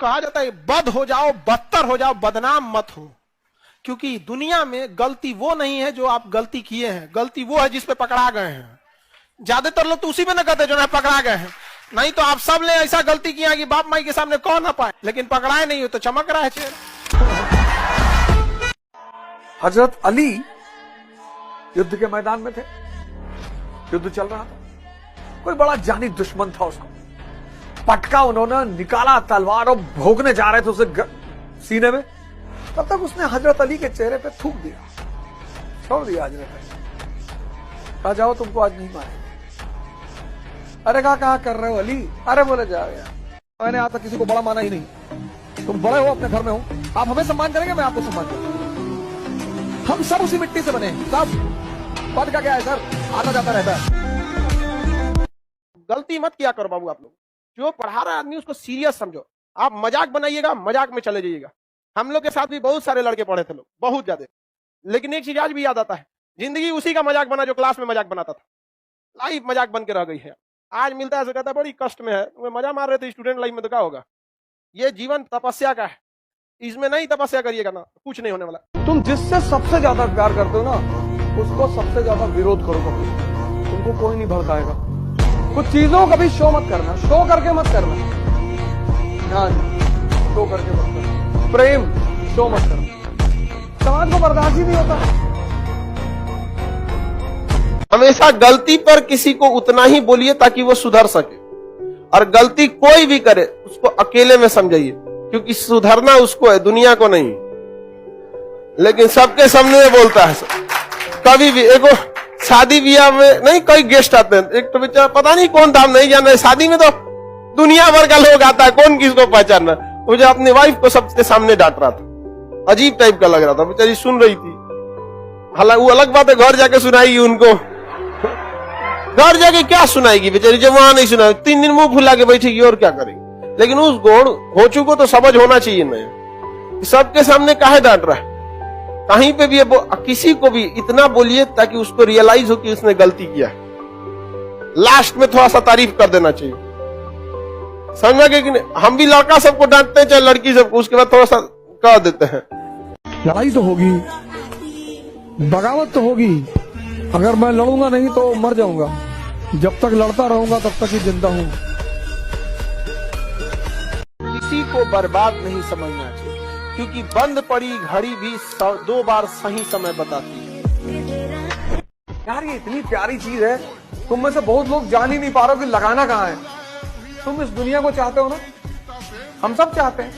कहा जाता है बद हो जाओ, बदतर हो जाओ, बदनाम मत हो। क्योंकि दुनिया में गलती वो नहीं है जो आप गलती किए हैं, गलती वो है जिस पे पकड़ा गए हैं। ज्यादातर लोग तो उसी पे न कहते जो ना पकड़ा गए हैं। नहीं तो आप सब ने ऐसा गलती किया कि बाप माई के सामने कह ना पाए, लेकिन पकड़ाए नहीं हो तो चमक रहा है चेहरा। हजरत अली युद्ध के मैदान में थे, युद्ध चल रहा था, कोई बड़ा जानी दुश्मन था, उसको पटका उन्होंने, निकाला तलवार और भोगने जा रहे थे उसे सीने में, तब तक उसने हजरत अली के चेहरे पे थूक दिया, छोड़ दिया हजरत अली। कहा जाओ तुमको आज नहीं मारेंगे। अरे कहा कर रहे हो अली? अरे बोले जाओ यार, मैंने आज तक किसी को बड़ा माना ही नहीं, तुम बड़े हो, अपने घर में हो, आप हमें सम्मान करेंगे, मैं आपको सम्मान करूंगा, हम सब उसी मिट्टी से बने, सब पद का क्या है सर, आता जाता रहता है। गलती मत किया करो बाबू। आप लोग जो पढ़ा रहा आदमी उसको सीरियस समझो। आप मजाक बनाइएगा, मजाक में चले जाइएगा। हम लोग के साथ भी बहुत सारे लड़के पढ़े थे लोग, बहुत ज्यादा, लेकिन एक चीज आज भी याद आता है, जिंदगी उसी का मजाक बना जो क्लास में मजाक बनाता था। लाइफ मजाक बन के रह गई है। आज मिलता है तो कहता है बड़ी कष्ट में है, वो मजा मार रहे थे स्टूडेंट लाइफ में, तो क्या होगा। ये जीवन तपस्या का है, इसमें नहीं तपस्या करिएगा ना, कुछ नहीं होने वाला। तुम जिससे सबसे ज्यादा प्यार करते हो ना, उसको सबसे ज्यादा विरोध करो, तुमको कोई नहीं भड़काएगा। कुछ चीजों का भी शो मत करना, शो करके मत करना, हाँ शो करके मत करना, प्रेम शो मत करना, समाज को बर्दाश्त ही नहीं होता। हमेशा गलती पर किसी को उतना ही बोलिए ताकि वो सुधर सके, और गलती कोई भी करे उसको अकेले में समझिए, क्योंकि सुधरना उसको है, दुनिया को नहीं। लेकिन सबके सामने बोलता है कभी भी। एगो शादी ब्याह में नहीं, कई गेस्ट आते हैं, एक तो बेचारा पता नहीं कौन था, नहीं जान रहे, शादी में तो दुनिया भर का लोग आता है, कौन किसको पहचानना। मुझे अपनी वाइफ को सबके सामने डांट रहा था, अजीब टाइप का लग रहा था, बेचारी सुन रही थी। हालांकि वो अलग बात है, घर जाके सुनाएगी उनको, घर जाके क्या सुनाएगी बेचारी, जब वहां नहीं सुना 3 दिन मुंह फुला के बैठेगी और क्या करेगी। लेकिन उस गोड़ होचू को तो समझ होना चाहिए ना, सबके सामने काहे डांट रहा है। कहीं पे भी किसी को भी इतना बोलिए ताकि उसको रियलाइज हो कि उसने गलती किया है। लास्ट में थोड़ा सा तारीफ कर देना चाहिए, समझ गए कि नहीं। हम भी लड़का सबको डांटते हैं चाहे लड़की सबको, उसके बाद थोड़ा सा कह देते हैं। लड़ाई तो होगी, बगावत तो होगी, अगर मैं लड़ूंगा नहीं तो मर जाऊंगा, जब तक लड़ता रहूंगा तब तक ही जिंदा हूं। किसी को बर्बाद नहीं समझना चाहिए, क्योंकि बंद पड़ी घड़ी भी 2 बार सही समय बताती है। यार ये इतनी प्यारी चीज है, तुम में से बहुत लोग जान ही नहीं पा रहे हो कि लगाना कहाँ है। तुम इस दुनिया को चाहते हो ना, हम सब चाहते हैं,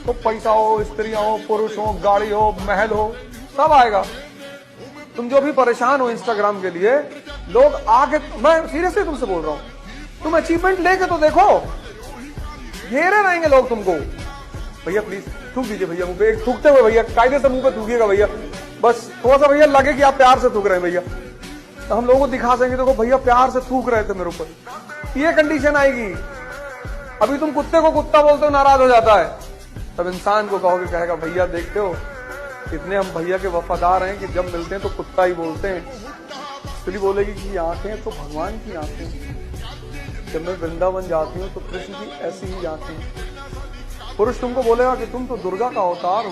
तो पैसा हो, स्त्रियां हो, पुरुष हो, गाड़ी हो, महल हो, सब आएगा। तुम जो भी परेशान हो इंस्टाग्राम के लिए, लोग आके, मैं सीरियसली तुमसे बोल रहा हूँ, तुम अचीवमेंट लेके तो देखो, घेरे रहेंगे लोग तुमको। भैया प्लीज थूक दीजिए भैया मुंह पे, एक थूकते हुए भैया, कायदे से मुंह पे थूकिएगा भैया, बस थोड़ा सा भैया लगे कि आप प्यार से थूक रहे हैं भैया, तो हम लोगों को दिखा देंगे, देखो भैया प्यार से थूक रहे थे मेरे ऊपर। ये कंडीशन आएगी। अभी तुम कुत्ते को कुत्ता बोलते हो, नाराज हो जाता है, तब इंसान को कहोगे, कहेगा भैया देखते हो इतने हम भैया के वफादार हैं कि जब मिलते हैं तो कुत्ता ही बोलते हैं। इसलिए बोलेगी कि आंखें तो भगवान की आंखें, जब मैं वृंदावन जाती हूँ तो कृष्ण की ऐसी ही आंखें। पुरुष तुमको बोलेगा कि तुम तो दुर्गा का अवतार हो।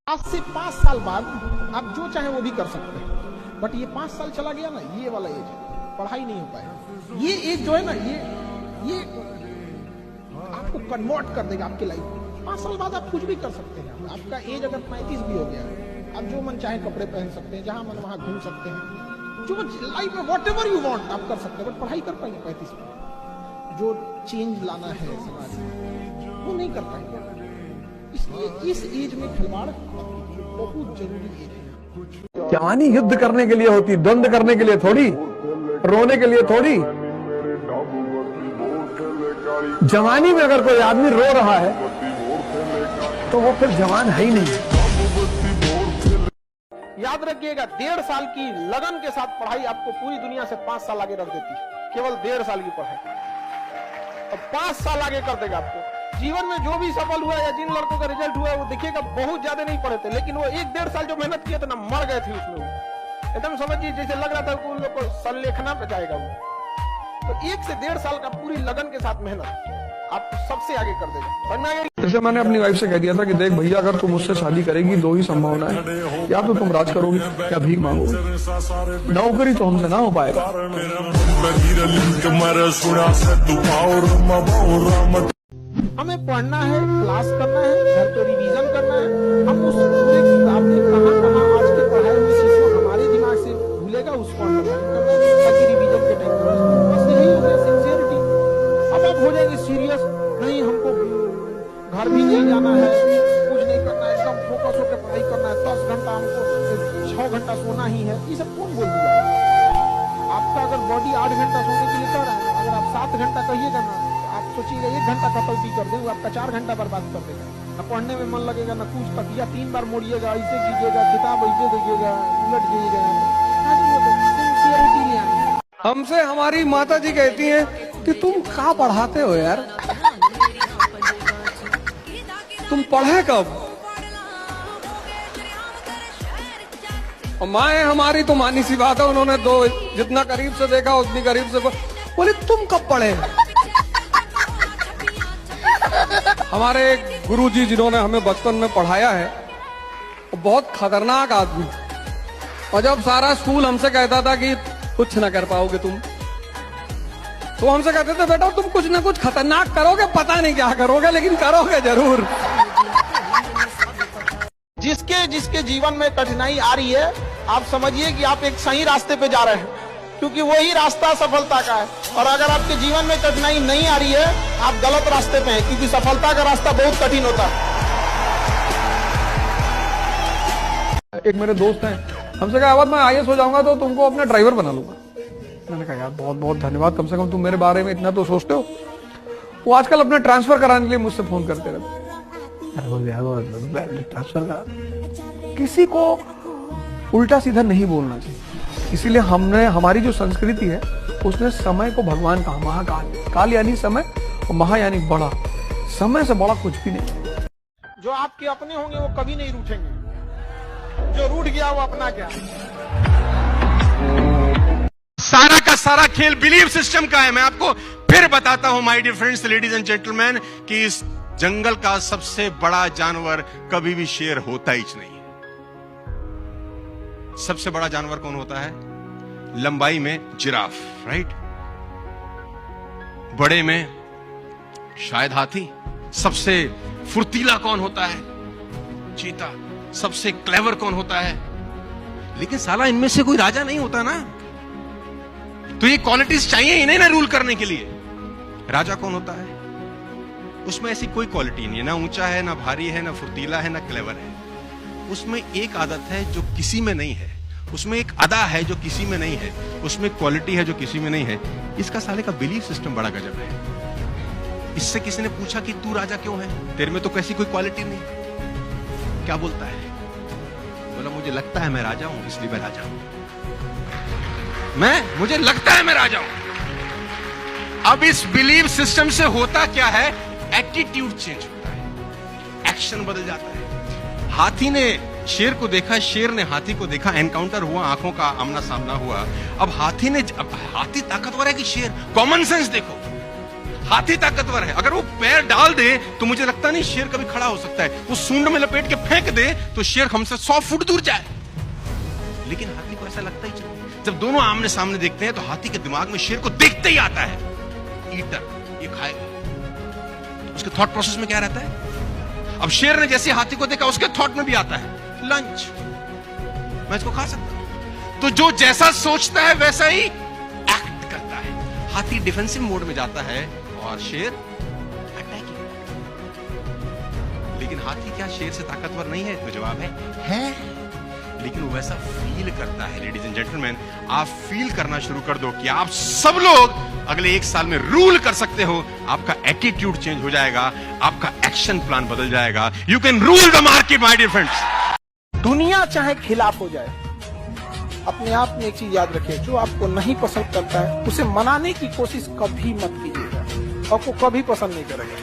आज से 5 साल बाद आप जो चाहे वो भी कर सकते हैं, बट ये 5 साल चला गया ना, ये वाला एज है, पढ़ाई नहीं हो पाएगा। ये एज जो है ना, ये आपको कन्वर्ट कर देगा आपकी लाइफ में। 5 साल बाद आप कुछ भी कर सकते हैं। आपका एज अगर 35 भी हो गया, आप जो मन चाहे कपड़े पहन सकते हैं, जहां मन वहां घूम सकते हैं, जो लाइफ में वॉट एवर यू वांट आप कर सकते हैं, बट पढ़ाई कर पाएंगे 35 में? जो चेंज लाना है समाज में वो नहीं कर पाएंगे। इसलिए इस एज में खिलवाड़ बहुत जरूरी है। जवानी युद्ध करने के लिए होती, द्वंद करने के लिए थोड़ी, रोने के लिए थोड़ी। जवानी में अगर कोई आदमी रो रहा है तो वो फिर जवान है ही नहीं। याद रखिएगा, 1.5 साल की लगन के साथ पढ़ाई आपको पूरी दुनिया से 5 साल आगे रख देती है। केवल 1.5 साल की पढ़ाई और 5 साल आगे कर देगा आपको। जीवन में जो भी सफल हुआ या जिन लड़कों का रिजल्ट हुआ वो देखिएगा बहुत ज्यादा नहीं पढ़े थे, लेकिन वो 1-1.5 साल जो मेहनत किया था ना, मर गए थे उसमें। एकदम समझिए जैसे लग रहा था कि उन लोग को संलेखना पे जाएगा वो। तो 1 से 1.5 साल का पूरी लगन के साथ मेहनत आपको सबसे आगे कर देगा। वरना अगर जैसे मैंने अपनी वाइफ से कह दिया था कि देख भैया, अगर तुम मुझसे शादी करेगी 2 ही संभावना है, या तो तुम राज करोगी या भीख मांगोगी। नौकरी तो हमसे ना हो पाएगा। हमें पढ़ना है, क्लास करना है, घर पे रिवीजन करना है। हम उस पूरे किताब में कहाँ आज के पढ़ाई हुई चीज को हमारे दिमाग से भूलेगा, उसको अंडरलाइन करना है ताकि रिवीजन के टाइम पर बस यही हो गया सिंसियरिटी। अब आप हो जाएंगे सीरियस, नहीं हमको घर भी नहीं जाना है, कुछ नहीं करना है, एकदम फोकस होकर पढ़ाई करना है, 10 घंटा हमको 6 घंटा सोना ही है, ये सब कौन बोल दिया? आपका अगर बॉडी 8 घंटा सोने के लिए कह रहा है, अगर आप 7 घंटा कहिएगा ना, आप सोचिएगा 1 घंटा कटौती कर दें, वो आपका 4 घंटा बर्बाद कर देगा। न पढ़ने में मन लगेगा, न कुछ तक, या 3 बार मोड़िएगा, ऐसे कीजिएगा, किताब ऐसे देखिएगा, उलट जाइएगा। हमसे हमारी माता जी कहती हैं कि तुम क्या पढ़ाते हो यार, तुम पढ़े कब? और माए हमारी तो मानी सी बात है, उन्होंने जितना करीब से देखा उतनी करीब से बोले तुम कब पढ़े? हमारे गुरुजी जिन्होंने हमें बचपन में पढ़ाया है, वो बहुत खतरनाक आदमी, और जब सारा स्कूल हमसे कहता था कि कुछ ना कर पाओगे तुम, तो हमसे कहते थे बेटा तुम कुछ ना कुछ खतरनाक करोगे, पता नहीं क्या करोगे लेकिन करोगे जरूर। जिसके जिसके जीवन में कठिनाई आ रही है, आप समझिए कि आप एक सही रास्ते पे जा रहे हैं, क्योंकि वही रास्ता सफलता का है। और अगर आपके जीवन में कठिनाई नहीं आ रही है, आप गलत रास्ते पे हैं, क्योंकि सफलता का रास्ता बहुत कठिन होता है। एक मेरे दोस्त हैं, हमसे कहा अब मैं IAS हो जाऊंगा तो तुमको अपना ड्राइवर बना लूंगा। मैंने कहा यार बहुत बहुत धन्यवाद, कम से कम तुम मेरे बारे में इतना तो सोचते हो। वो आजकल अपने ट्रांसफर कराने के लिए मुझसे फोन करते रहते। ट्रांसफर का किसी को उल्टा सीधा नहीं बोलना चाहिए, इसीलिए हमने, हमारी जो संस्कृति है उसने समय को भगवान कहा, महाकाल। काल यानी समय और महा यानी बड़ा। समय से बड़ा कुछ भी नहीं। जो आपके अपने होंगे वो कभी नहीं रूठेंगे, जो रूठ गया वो अपना क्या। सारा का सारा खेल बिलीफ सिस्टम का है। मैं आपको फिर बताता हूं my dear friends, ladies and gentleman, कि इस जंगल का सबसे बड़ा जानवर कभी भी शेर होता ही नहीं। सबसे बड़ा जानवर कौन होता है? लंबाई में जिराफ, राइट? बड़े में शायद हाथी। सबसे फुर्तीला कौन होता है? चीता। सबसे क्लेवर कौन होता है? लेकिन साला इनमें से कोई राजा नहीं होता ना, तो ये क्वालिटीज चाहिए ही नहीं ना रूल करने के लिए। राजा कौन होता है? उसमें ऐसी कोई क्वालिटी नहीं है, ना ऊंचा है, ना भारी है, ना फुर्तीला है, ना क्लेवर है। उसमें एक आदत है जो किसी में नहीं है, उसमें एक अदा है जो किसी में नहीं है, उसमें क्वालिटी है जो किसी में नहीं है। इसका साले का बिलीफ सिस्टम बड़ा गजब है। इससे किसी ने पूछा कि तू राजा क्यों है, तेरे में तो कैसी कोई क्वालिटी नहीं। क्या बोलता है? बोला मुझे लगता है मैं राजा हूं, इसलिए मैं राजा हूं। मुझे लगता है मैं राजा हूं। अब इस बिलीफ सिस्टम से होता क्या है? एटीट्यूड चेंज होता है, एक्शन बदल जाता है। हाथी ने शेर को देखा, शेर ने हाथी को देखा, एनकाउंटर हुआ, आंखों का आमना सामना हुआ। अब हाथी ताकतवर है कि शेर? कॉमन सेंस देखो, हाथी ताकतवर है, अगर वो पैर डाल दे तो मुझे लगता नहीं शेर कभी खड़ा हो सकता है। वो सूंड में लपेट के फेंक दे तो शेर हमसे 100 फुट दूर जाए, लेकिन हाथी को ऐसा लगता ही नहीं। जब दोनों आमने सामने देखते हैं तो हाथी के दिमाग में शेर को देखते ही आता है, ईटर, ये खाएगा। उसके थॉट प्रोसेस में क्या रहता है? अब शेर ने जैसे हाथी को देखा, उसके थॉट में भी आता है लंच, मैं इसको खा सकता हूं। तो जो जैसा सोचता है वैसा ही एक्ट करता है। हाथी डिफेंसिव मोड में जाता है और शेर अटैकिंग। लेकिन हाथी क्या शेर से ताकतवर नहीं है? तो जवाब है। लेकिन वो वैसा फील करता है। लेडीज एंड जेंटलमैन, आप फील करना शुरू कर दो कि आप सब लोग अगले 1 साल में रूल कर सकते हो। आपका एटीट्यूड चेंज हो जाएगा, आपका एक्शन प्लान बदल जाएगा। You can rule the market my dear friends. दुनिया चाहे खिलाफ हो जाए, अपने आप में एक चीज याद रखिए, जो आपको नहीं पसंद करता है उसे मनाने की कोशिश कभी मत कीजिएगा, आपको कभी पसंद नहीं करेगा।